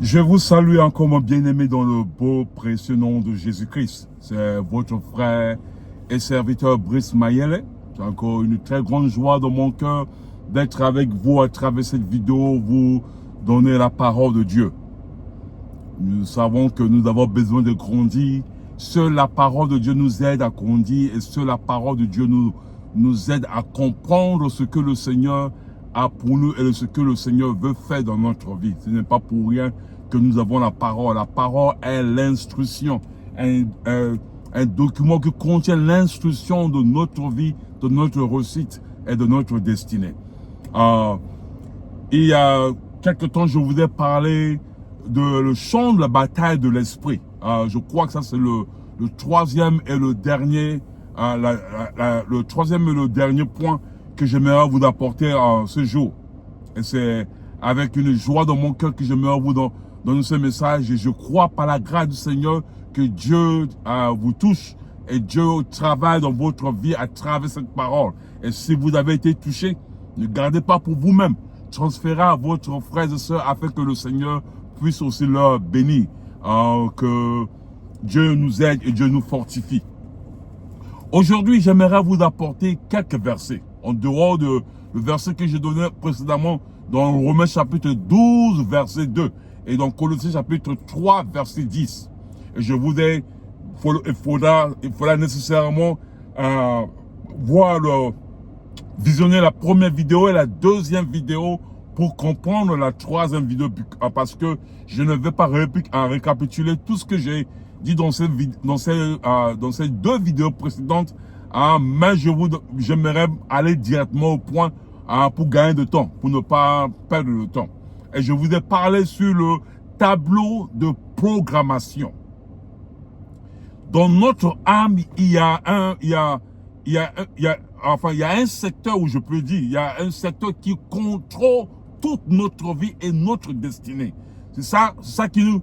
Je vous salue encore, mon bien-aimé, dans le beau, précieux nom de Jésus-Christ. C'est votre frère et serviteur Brice Mayele. C'est encore une très grande joie dans mon cœur d'être avec vous à travers cette vidéo, vous donner la parole de Dieu. Nous savons que nous avons besoin de grandir. Seule la parole de Dieu nous aide à grandir et seule la parole de Dieu nous aide à comprendre ce que le Seigneur a pour nous et ce que le Seigneur veut faire dans notre vie. Ce n'est pas pour rien que nous avons la parole. La parole est l'instruction, un document qui contient l'instruction de notre vie, de notre réussite et de notre destinée. Il y a quelque temps, je vous ai parlé de le champ de la bataille de l'esprit. Je crois que ça c'est le troisième et le dernier, le troisième et le dernier point que j'aimerais vous apporter ce jour. Et c'est avec une joie dans mon cœur que j'aimerais vous donner ce message. Et je crois par la grâce du Seigneur que Dieu vous touche et Dieu travaille dans votre vie à travers cette parole. Et si vous avez été touché, ne gardez pas pour vous-même. Transférez à votre frères et sœurs afin que le Seigneur puisse aussi leur bénir. Que Dieu nous aide et Dieu nous fortifie. Aujourd'hui, j'aimerais vous apporter quelques versets. En dehors de le verset que j'ai donné précédemment dans Romains chapitre 12, verset 2. Et dans Colossiens chapitre 3, verset 10. Et je voudrais, il faudra nécessairement visionner la première vidéo et la deuxième vidéo pour comprendre la troisième vidéo, parce que je ne vais pas récapituler tout ce que j'ai dit dans ces deux vidéos précédentes, mais j'aimerais aller directement au point pour gagner de temps, pour ne pas perdre le temps. Et je vous ai parlé sur le tableau de programmation. Dans notre âme, il y a un secteur où je peux dire, il y a un secteur qui contrôle toute notre vie et notre destinée. C'est ça qui nous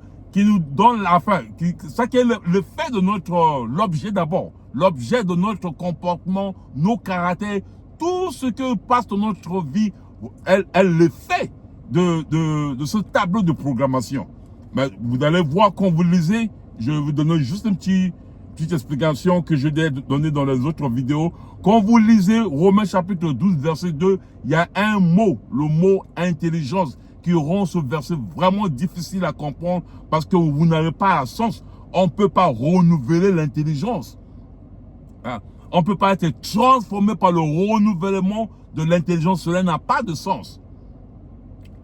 donne la fin, ça qui est le fait de l'objet d'abord, l'objet de notre comportement, nos caractères, tout ce que passe dans notre vie, elle le fait de ce tableau de programmation. Mais vous allez voir quand vous lisez, je vais vous donner juste une petite explication que je vais donner dans les autres vidéos. Quand vous lisez Romains chapitre 12, verset 2, il y a un mot, le mot intelligence, qui rend ce verset vraiment difficile à comprendre parce que vous n'avez pas un sens. On ne peut pas renouveler l'intelligence. On ne peut pas être transformé par le renouvellement de l'intelligence. Cela n'a pas de sens.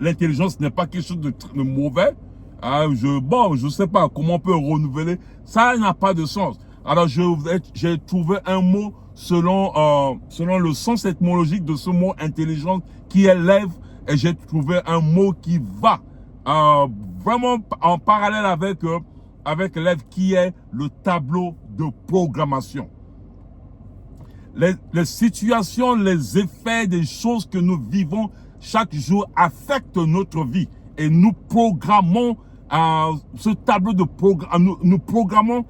L'intelligence n'est pas quelque chose de mauvais. Je sais pas comment on peut renouveler. Ça n'a pas de sens. Alors, j'ai trouvé un mot selon le sens étymologique de ce mot intelligence qui est lève, et j'ai trouvé un mot qui va vraiment en parallèle avec lève, qui est le tableau de programmation. Les situations, les effets des choses que nous vivons chaque jour affectent notre vie et nous programmons ce tableau de programme, nous programmons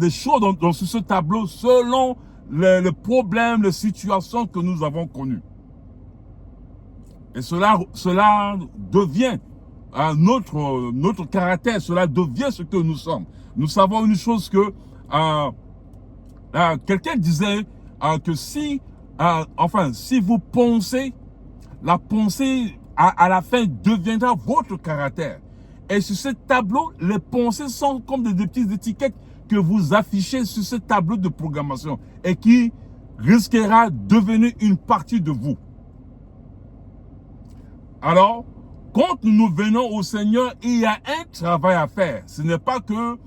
des choses dans ce tableau selon les problèmes, les situations que nous avons connues. Et cela devient notre caractère, cela devient ce que nous sommes. Nous savons une chose que quelqu'un disait que si vous pensez, la pensée à la fin deviendra votre caractère. Et sur ce tableau, les pensées sont comme des petites étiquettes que vous affichez sur ce tableau de programmation et qui risquera de devenir une partie de vous. Alors, quand nous venons au Seigneur, il y a un travail à faire. Ce n'est pas que,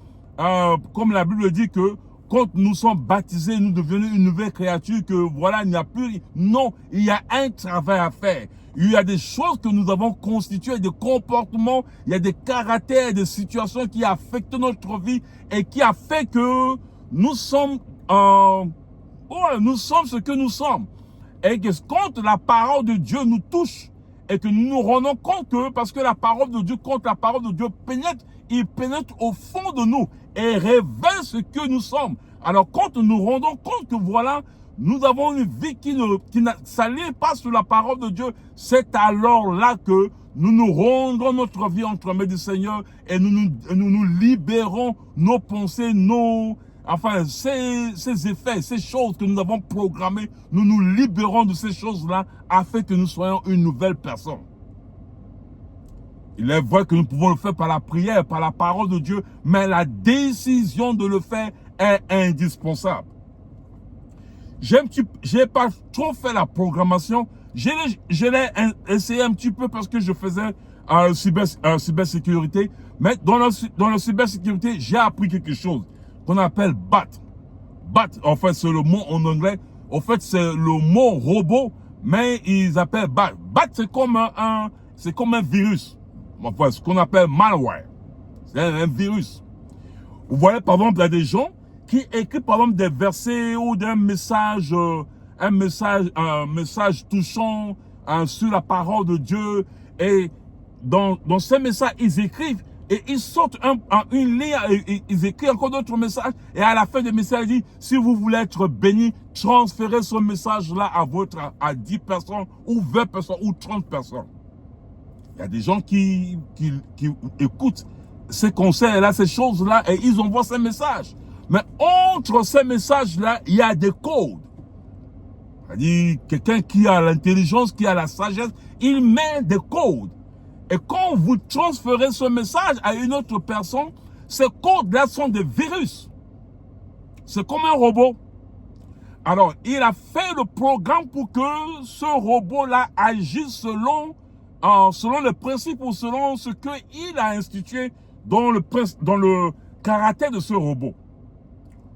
comme la Bible dit que quand nous sommes baptisés, nous devenons une nouvelle créature, que voilà, il n'y a plus. Non, il y a un travail à faire. Il y a des choses que nous avons constituées, des comportements, il y a des caractères, des situations qui affectent notre vie et qui a fait que nous sommes ce que nous sommes. Et que quand la parole de Dieu nous touche et que nous nous rendons compte que, parce que la parole de Dieu, quand la parole de Dieu pénètre, il pénètre au fond de nous et révèle ce que nous sommes. Alors quand nous nous rendons compte que voilà, nous avons une vie qui ne s'aligne pas sur la parole de Dieu, c'est alors là que nous nous rendons notre vie entre mains du Seigneur et nous libérons nos pensées, ces effets, ces choses que nous avons programmées, nous nous libérons de ces choses-là afin que nous soyons une nouvelle personne. Il est vrai que nous pouvons le faire par la prière, par la parole de Dieu, mais la décision de le faire est indispensable. J'ai pas trop fait la programmation. Je l'ai essayé un petit peu parce que je faisais cybersécurité. Mais dans la cybersécurité, j'ai appris quelque chose qu'on appelle BAT. BAT, en fait, c'est le mot en anglais. En fait, c'est le mot robot, mais ils appellent BAT. BAT, c'est comme un virus. Enfin, ce qu'on appelle malware. C'est un virus. Vous voyez, par exemple, il y a des gens qui écrivent, par exemple, des versets ou un message touchant sur la parole de Dieu. Et dans ces messages, ils écrivent et ils sortent une ligne, et ils écrivent encore d'autres messages. Et à la fin des messages, ils disent, si vous voulez être béni, transférez ce message-là à 10 personnes, ou 20 personnes, ou 30 personnes. Il y a des gens qui écoutent ces conseils-là, ces choses-là, et ils envoient ces messages. Mais entre ces messages-là, il y a des codes. C'est-à-dire, quelqu'un qui a l'intelligence, qui a la sagesse, il met des codes. Et quand vous transférez ce message à une autre personne, ces codes-là sont des virus. C'est comme un robot. Alors, il a fait le programme pour que ce robot-là agisse selon les principes ou selon ce qu'il a institué dans le caractère de ce robot.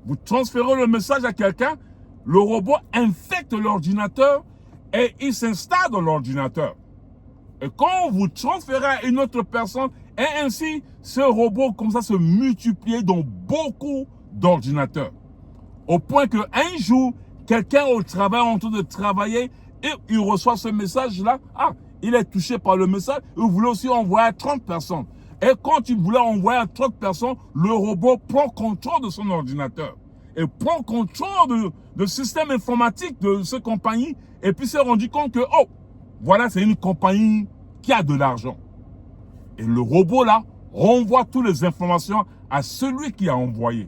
Vous transférez le message à quelqu'un, le robot infecte l'ordinateur et il s'installe dans l'ordinateur. Et quand vous transférez à une autre personne, et ainsi, ce robot comme ça se multiplie dans beaucoup d'ordinateurs. Au point qu'un jour, quelqu'un au travail en train de travailler et il reçoit ce message-là. Ah, il est touché par le message. Il voulait aussi envoyer à 30 personnes. Et quand il voulait envoyer à 30 personnes, le robot prend contrôle de son ordinateur. Et prend contrôle de système informatique de cette compagnie. Et puis s'est rendu compte que, oh, voilà, c'est une compagnie qui a de l'argent. Et le robot là renvoie toutes les informations à celui qui a envoyé.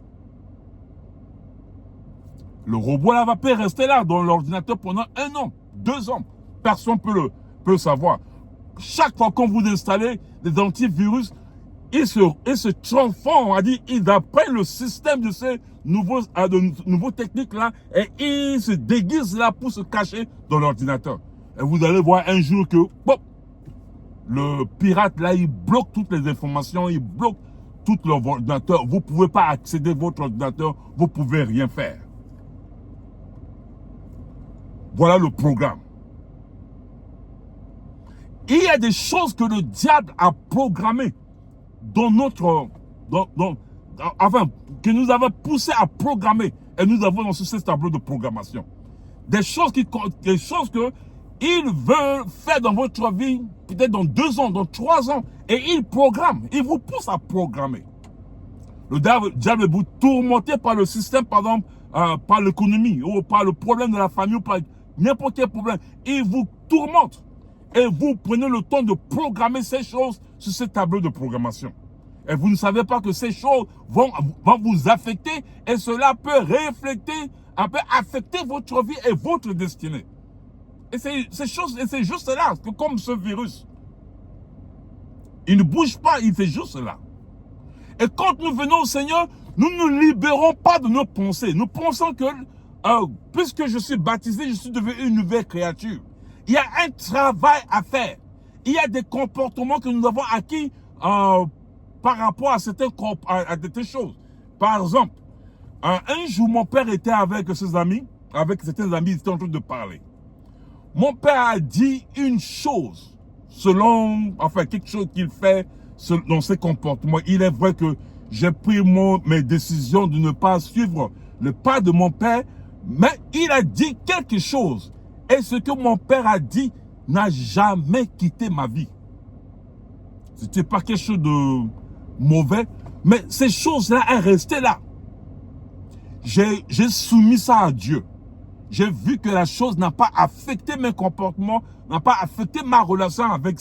Le robot là va peut rester là dans l'ordinateur pendant 1 an, 2 ans. Personne peut le savoir. Chaque fois qu'on vous installez des antivirus, ils se transforment, on a dit, ils apprennent le système de ces nouveaux techniques là et ils se déguisent là pour se cacher dans l'ordinateur. Et vous allez voir un jour que, pop, le pirate là, il bloque toutes les informations, il bloque tout l'ordinateur. Vous ne pouvez pas accéder à votre ordinateur, vous ne pouvez rien faire. Voilà le programme. Il y a des choses que le diable a programmées que nous avons poussé à programmer et nous avons dans ce tableau de programmation. Des choses que il veut faire dans votre vie, peut-être dans 2 ans, dans 3 ans, et il programme, il vous pousse à programmer. Le diable est vous tourmenté par le système, par exemple, par l'économie, ou par le problème de la famille, ou par n'importe quel problème. Il vous tourmente. Et vous prenez le temps de programmer ces choses sur ce tableau de programmation. Et vous ne savez pas que ces choses vont vous affecter et cela peut affecter votre vie et votre destinée. Et c'est juste là, comme ce virus. Il ne bouge pas, il fait juste là. Et quand nous venons au Seigneur, nous ne nous libérons pas de nos pensées. Nous pensons que, puisque je suis baptisé, je suis devenu une nouvelle créature. Il y a un travail à faire. Il y a des comportements que nous avons acquis par rapport à certaines choses. Par exemple, un jour, mon père était avec ses amis, avec certains amis, ils étaient en train de parler. Mon père a dit une chose, quelque chose qu'il fait dans ses comportements. Il est vrai que j'ai pris mes décisions de ne pas suivre le pas de mon père, mais il a dit quelque chose. Et ce que mon père a dit n'a jamais quitté ma vie. C'était pas quelque chose de mauvais, mais ces choses-là sont restées là. J'ai soumis ça à Dieu. j'ai vu que la chose n'a pas affecté mes comportements, n'a pas affecté ma relation avec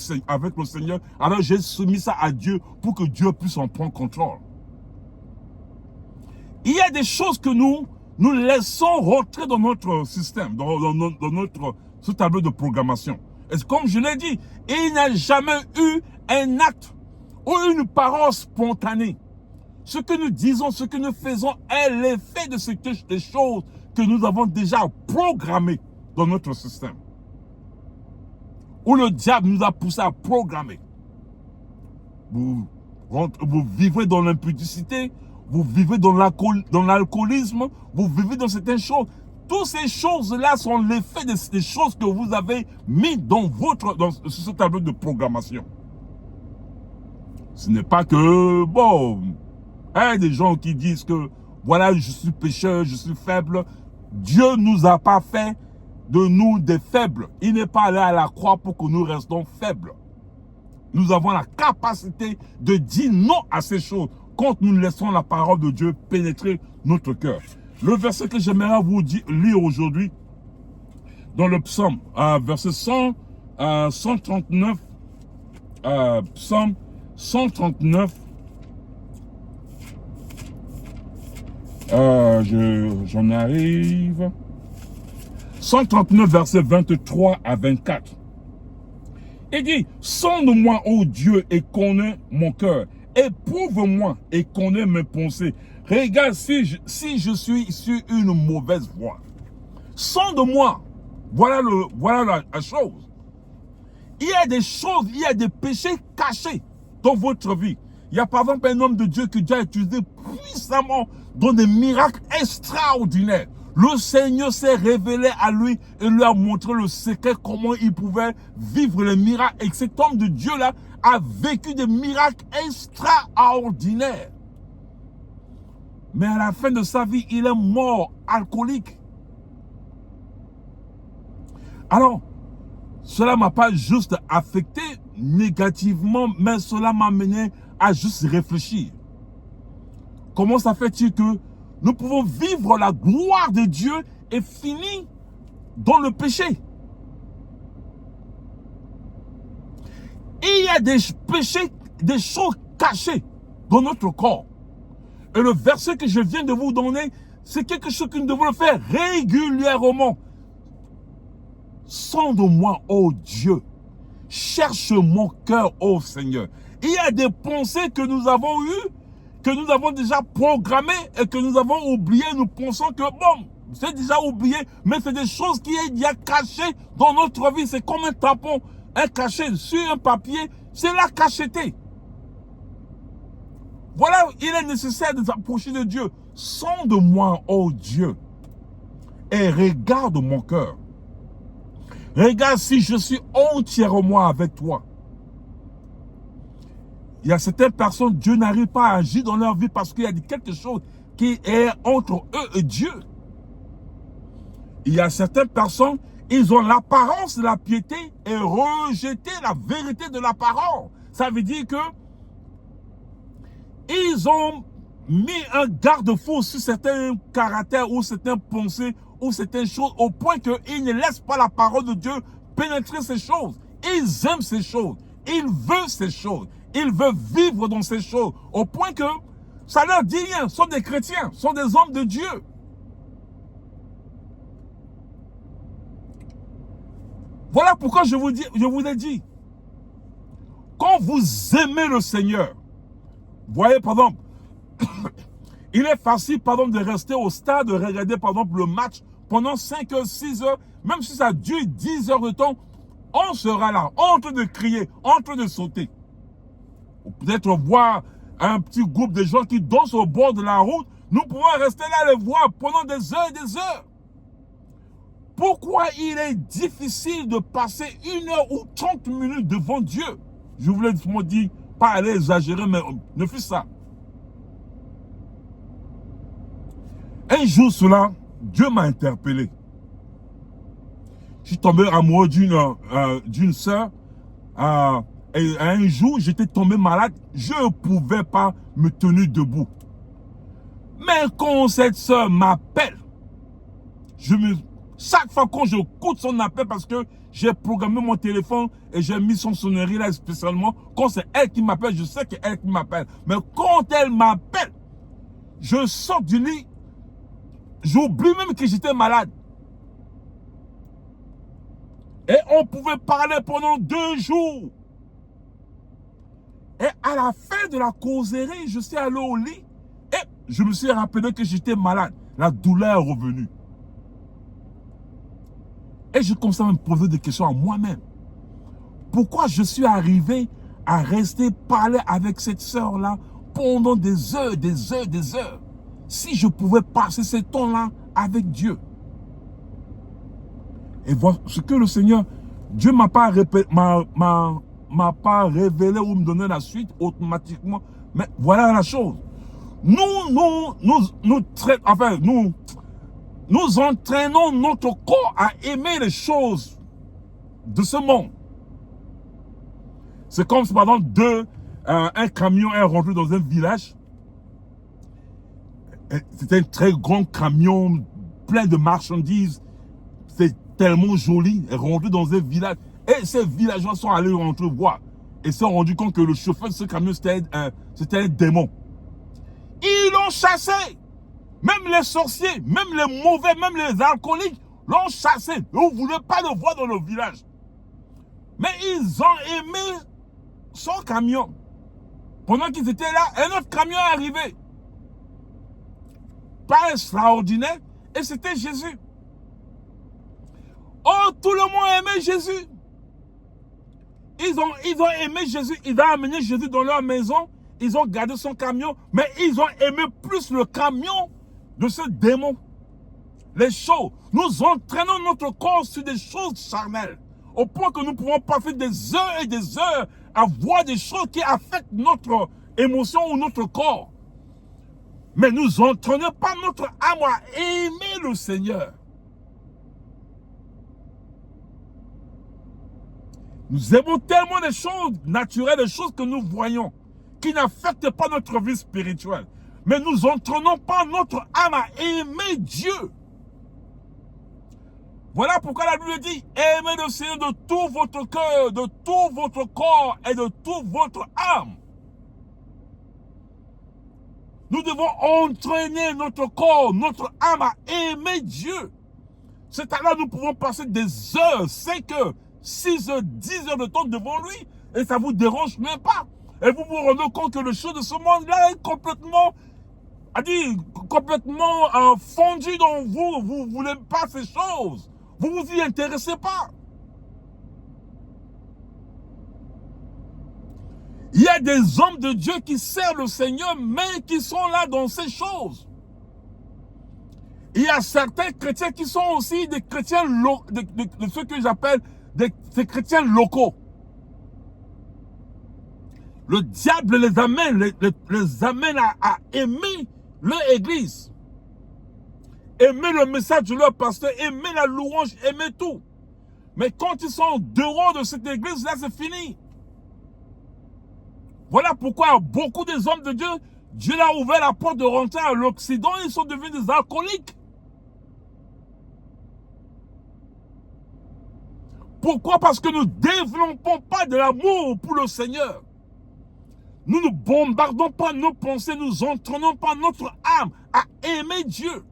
le Seigneur. Alors j'ai soumis ça à Dieu pour que Dieu puisse en prendre contrôle. Il y a des choses que nous laissons rentrer dans notre système, dans notre ce tableau de programmation. Et comme je l'ai dit, il n'y a jamais eu un acte ou une parole spontanée. Ce que nous disons, ce que nous faisons est l'effet de des choses que nous avons déjà programmées dans notre système. Où le diable nous a poussé à programmer. Vous vivez dans l'impudicité, vous vivez dans l'alcoolisme, vous vivez dans certaines choses. Toutes ces choses-là sont l'effet des choses que vous avez mis dans ce tableau de programmation. Ce n'est pas que, bon, il y a des gens qui disent que, voilà, je suis pécheur, je suis faible. Dieu ne nous a pas fait de nous des faibles. Il n'est pas allé à la croix pour que nous restions faibles. Nous avons la capacité de dire non à ces choses quand nous laissons la parole de Dieu pénétrer notre cœur. Le verset que j'aimerais vous lire aujourd'hui, dans le psaume, verset 139, psaume 139, j'en arrive, 139, verset 23 à 24. Il dit, sonde-moi, ô Dieu, et connais mon cœur. Éprouve-moi et connais mes pensées. Regarde si je suis sur une mauvaise voie. Sonde-moi. Voilà la chose. Il y a des choses, il y a des péchés cachés dans votre vie. Il y a par exemple un homme de Dieu que Dieu a utilisé puissamment dans des miracles extraordinaires. Le Seigneur s'est révélé à lui et lui a montré le secret, comment il pouvait vivre les miracles. Et cet homme de Dieu-là a vécu des miracles extraordinaires. Mais à la fin de sa vie, il est mort alcoolique. Alors, cela ne m'a pas juste affecté négativement, mais cela m'a amené à juste réfléchir. Comment ça fait-il que nous pouvons vivre la gloire de Dieu et finir dans le péché? Il y a des péchés, des choses cachées dans notre corps. Et le verset que je viens de vous donner, c'est quelque chose que nous devons faire régulièrement. Sonde-moi, ô Dieu. Cherche mon cœur, ô Seigneur. Il y a des pensées que nous avons eues, que nous avons déjà programmées et que nous avons oubliées. Nous pensons que, bon, c'est déjà oublié, mais c'est des choses qui sont déjà cachées dans notre vie. C'est comme un tampon, un cachet sur un papier, c'est la cacheté. Voilà, il est nécessaire de s'approcher de Dieu. Sonde-moi, ô Dieu, et regarde mon cœur. Regarde si je suis entièrement avec toi. Il y a certaines personnes, Dieu n'arrive pas à agir dans leur vie parce qu'il y a quelque chose qui est entre eux et Dieu. Il y a certaines personnes, ils ont l'apparence de la piété et rejeté la vérité de la parole. Ça veut dire que ils ont mis un garde-fou sur certains caractères ou certaines pensées ou certaines choses au point qu'ils ne laissent pas la parole de Dieu pénétrer ces choses. Ils aiment ces choses. Ils veulent ces choses. Ils veulent vivre dans ces choses au point que ça leur dit rien. Ce sont des chrétiens, ce sont des hommes de Dieu. Voilà pourquoi je vous ai dit, quand vous aimez le Seigneur, voyez par exemple, il est facile par exemple de rester au stade, de regarder par exemple le match pendant 5 heures, 6 heures, même si ça dure 10 heures de temps, on sera là, en train de crier, en train de sauter. Ou peut-être voir un petit groupe de gens qui dansent au bord de la route, nous pouvons rester là et les voir pendant des heures et des heures. Pourquoi il est difficile de passer 1 heure ou 30 minutes devant Dieu? Je voulais me dire, pas aller exagérer, mais ne fût ça. Un jour, cela, Dieu m'a interpellé. Je suis tombé amoureux d'une sœur. Et un jour, j'étais tombé malade. Je ne pouvais pas me tenir debout. Mais quand cette sœur m'appelle, Chaque fois quand j'écoute son appel, parce que j'ai programmé mon téléphone et j'ai mis son sonnerie là spécialement, quand c'est elle qui m'appelle, je sais que c'est elle qui m'appelle. Mais quand elle m'appelle, je sors du lit, j'oublie même que j'étais malade. Et on pouvait parler pendant 2 jours. Et à la fin de la causerie, je suis allé au lit et je me suis rappelé que j'étais malade. La douleur est revenue. Et je commence à me poser des questions à moi-même. Pourquoi je suis arrivé à rester parler avec cette sœur-là pendant des heures, des heures, des heures, si je pouvais passer ce temps-là avec Dieu? Et voilà ce que le Seigneur, Dieu m'a pas révélé ou me donné la suite automatiquement. Mais voilà la chose. Nous entraînons notre corps à aimer les choses de ce monde. C'est comme si, par exemple, un camion est rentré dans un village. C'était un très grand camion, plein de marchandises. C'est tellement joli, est rentré dans un village. Et ces villageois sont allés entrevoir. Et se sont rendus compte que le chauffeur de ce camion, c'était un démon. Ils l'ont chassé. Même les sorciers, même les mauvais, même les alcooliques l'ont chassé. On ne voulait pas le voir dans le village. Mais ils ont aimé son camion. Pendant qu'ils étaient là, un autre camion est arrivé. Pas extraordinaire. Et c'était Jésus. Oh, tout le monde aimait Jésus. Ils ont aimé Jésus. Ils ont amené Jésus dans leur maison. Ils ont gardé son camion. Mais ils ont aimé plus le camion de ce démon. Les choses. Nous entraînons notre corps sur des choses charnelles. Au point que nous pouvons passer des heures et des heures à voir des choses qui affectent notre émotion ou notre corps. Mais nous n'entraînons pas notre âme à aimer le Seigneur. Nous aimons tellement des choses naturelles, des choses que nous voyons, qui n'affectent pas notre vie spirituelle. Mais nous n'entraînons pas notre âme à aimer Dieu. Voilà pourquoi la Bible dit, aimez le Seigneur de tout votre cœur, de tout votre corps et de toute votre âme. Nous devons entraîner notre corps, notre âme à aimer Dieu. C'est à là nous pouvons passer des heures, 5 heures, 6 heures, 10 heures de temps devant lui. Et ça ne vous dérange même pas. Et vous vous rendez compte que le chose de ce monde-là est complètement, fondu dans vous. Vous ne voulez pas ces choses. Vous ne vous y intéressez pas. Il y a des hommes de Dieu qui servent le Seigneur, mais qui sont là dans ces choses. Il y a certains chrétiens qui sont aussi des chrétiens, de ceux que j'appelle des chrétiens locaux. Le diable les amène à aimer leur église. Aimer le message de leur pasteur, aimer la louange, aimer tout. Mais quand ils sont dehors de cette église, là c'est fini. Voilà pourquoi beaucoup des hommes de Dieu, Dieu leur a ouvert la porte de rentrer à l'Occident, ils sont devenus des alcooliques. Pourquoi? Parce que nous ne développons pas de l'amour pour le Seigneur. Nous ne bombardons pas nos pensées, nous n'entraînons pas notre âme à aimer Dieu.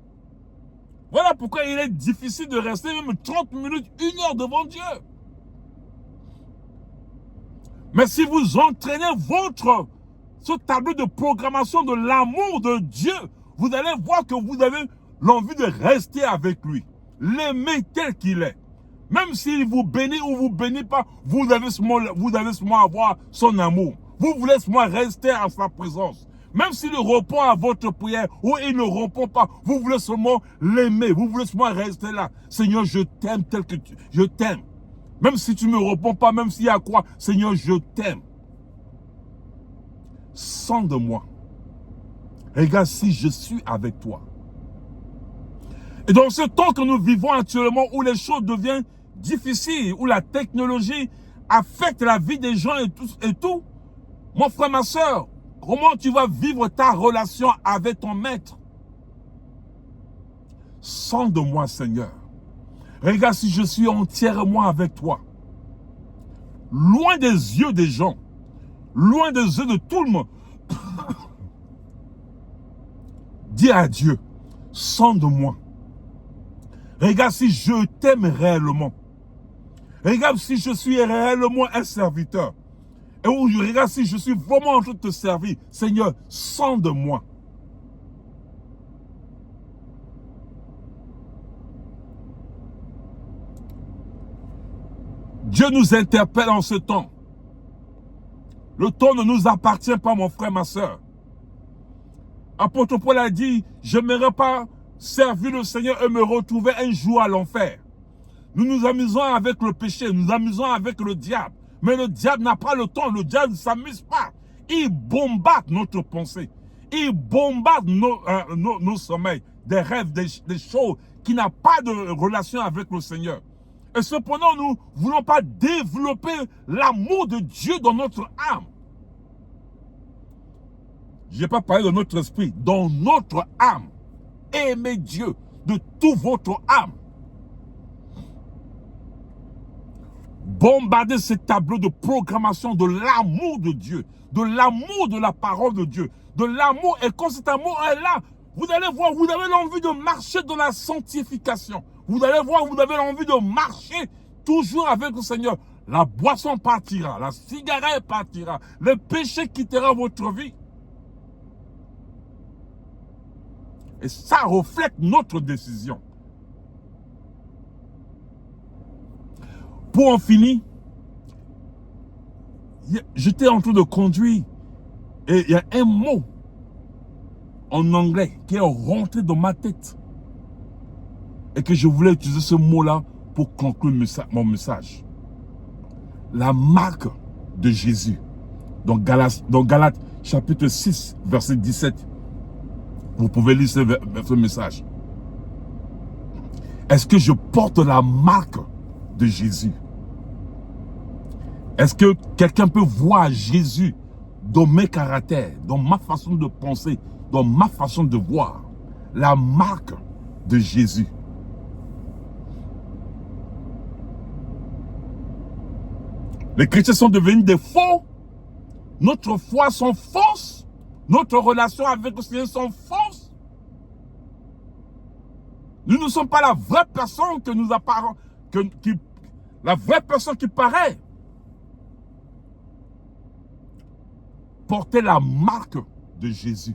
Voilà pourquoi il est difficile de rester même 30 minutes, 1 heure devant Dieu. Mais si vous entraînez ce tableau de programmation de l'amour de Dieu, vous allez voir que vous avez l'envie de rester avec lui. L'aimer tel qu'il est. Même s'il vous bénit ou vous bénit pas, vous avez seulement avoir son amour. Vous voulez seulement rester en sa présence. Même s'il répond à votre prière ou il ne répond pas, vous voulez seulement l'aimer. Vous voulez seulement rester là. Seigneur, je t'aime tel que je t'aime. Même si tu ne me réponds pas, même s'il y a quoi, Seigneur, je t'aime. Sens de moi. Regarde si je suis avec toi. Et dans ce temps que nous vivons actuellement, où les choses deviennent difficiles, où la technologie affecte la vie des gens et tout, mon frère, ma soeur, comment tu vas vivre ta relation avec ton maître? Sens de moi, Seigneur. Regarde si je suis entièrement avec toi. Loin des yeux des gens. Loin des yeux de tout le monde. Dis à Dieu, sonde-moi. Regarde si je t'aime réellement. Regarde si je suis réellement un serviteur. Et regarde si je suis vraiment en train de te servir. Seigneur, sonde-moi. Dieu nous interpelle en ce temps. Le temps ne nous appartient pas, mon frère, ma soeur. Apôtre Paul a dit, je n'aimerais pas servir le Seigneur et me retrouver un jour à l'enfer. Nous nous amusons avec le péché, nous nous amusons avec le diable. Mais le diable n'a pas le temps, le diable ne s'amuse pas. Il bombarde notre pensée. Il bombarde nos sommeils, des rêves, des choses qui n'ont pas de relation avec le Seigneur. Et cependant, nous ne voulons pas développer l'amour de Dieu dans notre âme. Je n'ai pas parlé de notre esprit, dans notre âme. Aimez Dieu de toute votre âme. Bombardez ces tableaux de programmation de l'amour de Dieu, de l'amour de la parole de Dieu, de l'amour. Et quand cet amour est là, vous allez voir, vous avez l'envie de marcher dans la sanctification. Vous allez voir, vous avez l'envie de marcher toujours avec le Seigneur. La boisson partira, la cigarette partira, le péché quittera votre vie. Et ça reflète notre décision. Pour en finir, j'étais en train de conduire et il y a un mot en anglais qui est rentré dans ma tête. Et que je voulais utiliser ce mot-là pour conclure mon message. La marque de Jésus. Dans Galates chapitre 6, verset 17. Vous pouvez lire ce message. Est-ce que je porte la marque de Jésus? Est-ce que quelqu'un peut voir Jésus dans mes caractères, dans ma façon de penser, dans ma façon de voir? La marque de Jésus. Les chrétiens sont devenus des faux. Notre foi sont fausses. Notre relation avec le Seigneur sont fausses. Nous ne sommes pas la vraie personne que nous apparons, la vraie personne qui paraît. Portez la marque de Jésus.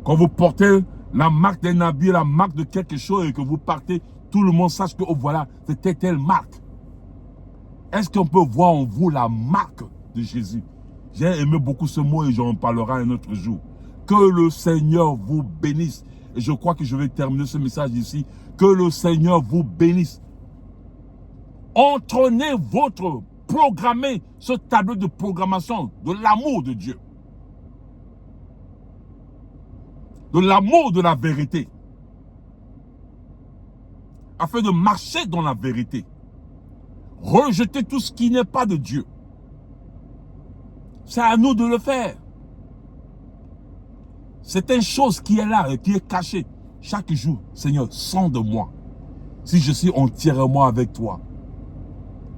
Quand vous portez la marque d'un habit, la marque de quelque chose et que vous partez, tout le monde sache que, oh voilà, c'était telle marque. Est-ce qu'on peut voir en vous la marque de Jésus? J'ai aimé beaucoup ce mot et j'en parlerai un autre jour. Que le Seigneur vous bénisse. Et je crois que je vais terminer ce message ici. Que le Seigneur vous bénisse. Entraînez programmez ce tableau de programmation de l'amour de Dieu. De l'amour de la vérité. Afin de marcher dans la vérité. Rejetez tout ce qui n'est pas de Dieu. C'est à nous de le faire. C'est une chose qui est là, qui est cachée. Chaque jour, Seigneur, sonde-moi. Si je suis entièrement avec toi.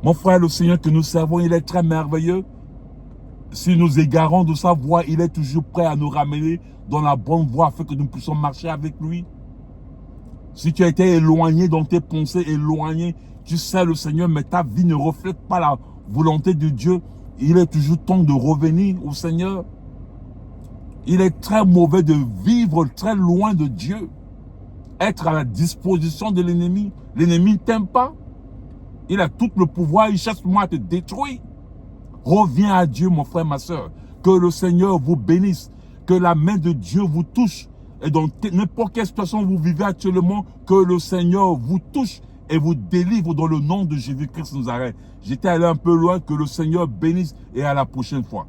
Mon frère, le Seigneur que nous servons, il est très merveilleux. Si nous égarons de sa voie, il est toujours prêt à nous ramener dans la bonne voie afin que nous puissions marcher avec lui. Si tu as été éloigné dans tes pensées, éloigné, tu sais le Seigneur, mais ta vie ne reflète pas la volonté de Dieu. Il est toujours temps de revenir au Seigneur. Il est très mauvais de vivre très loin de Dieu. Être à la disposition de l'ennemi. L'ennemi ne t'aime pas. Il a tout le pouvoir, il cherche moi à te détruire. Reviens à Dieu, mon frère, ma soeur. Que le Seigneur vous bénisse. Que la main de Dieu vous touche. Et dans n'importe quelle situation vous vivez actuellement, que le Seigneur vous touche et vous délivre dans le nom de Jésus-Christ nous arrête. J'étais allé un peu loin, que le Seigneur bénisse et à la prochaine fois.